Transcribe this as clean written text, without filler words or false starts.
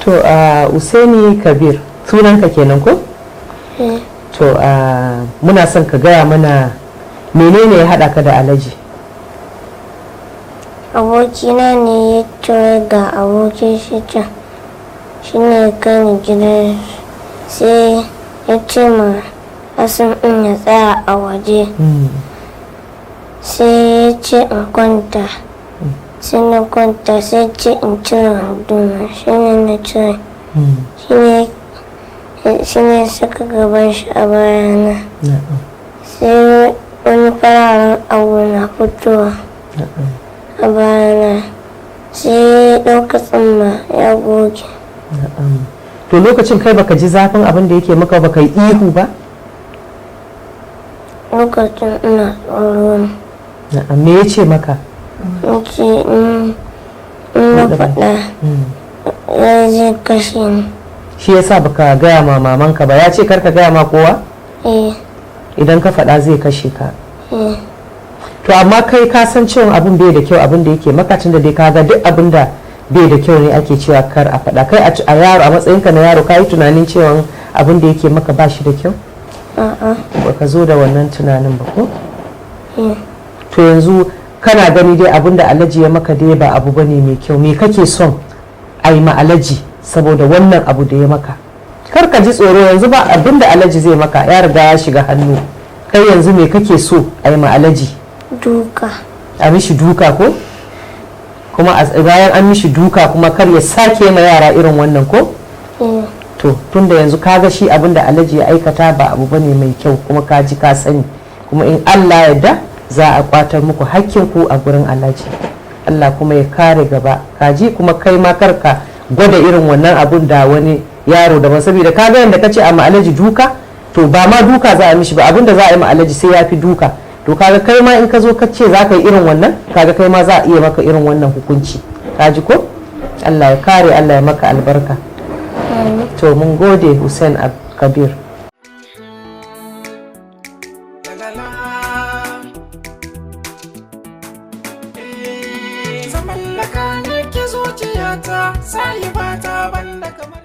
To Usaini Kabir sunanka kenan ko? To muna son ka gaya mana menene ya haɗa ka da Alhaji? Abokina ne ya ce ga abokin shi can, shi ne kan gidan, sai ya ce ma Hassan in ya tsaya a waje, sai ya ce in kwanta, sai na kwanta, sai ce in cire wandona, shi ne na cire, shi ne saka gaban shi a bayana, sai wani fararen abu na fitowa a bayana, sai ya ɗauka tsumma ya goge. To lokacin kai baka ji zafin abin da yake maka, baka yi ihu ba? Lokacin ina tsoro ne. Me ya ce maka? Ce in na faɗa ya zai kashe ni. Shi yasa baka gaya ma mamanka ba? Ya ce karka gaya ma kowa? Idan ka faɗa zai kashe ka. To amma kai ka san cewa abin bai da kyau, abin da yake maka, tunda dai ka ga duk abin da bai da kyau ne ake cewa kar a faɗa. Kai a yaro, a matsayinka na yaro, ka yi tunanin cewa abin da yake maka ba shi da kyau? Baka zo da wannan tunanin ba ko? To yanzu kana gani dai abin da Alhaji ya maka dai ba abu bane mai kyau. Me kake son a yi ma Alhaji saboda wannan abu da ya maka? Kar ka ji tsoro, yanzu ba abin da Alhaji zai maka, ya riga ya shiga hannu. Kai yanzu me kake so a yi ma Alhaji? Duka. A mishi duka ko? Kuma bayan an mishi duka kuma kar ya sake ma yara irin wannan ko? To tunda yanzu kaga shi abin da Alhaji ya aikata ba abu bane mai kyau, kuma ka ji ka sani, kuma in Allah yarda za a kwatar muku hakkinku a gurin Alhaji. Allah kuma ya kare gaba, kaji, kuma kai ma karka gwada irin wannan abun da wani yaro daban, saboda kaga yanda kace a ma Alhaji duka, to ba ma duka za a mishi ba, abin da za a yi ma Alhaji sai ya fi duka. To kaga kai ma in ka zo ka ce za ka yi irin wannan, kaga kai ma za a iya maka irin wannan hukunci, kaji ko? Allah ya kare, Allah ya maka albarka. To mun gode Hussein Kabir. Zaman laka ne ke zuciyata, sai ba ta banda kamar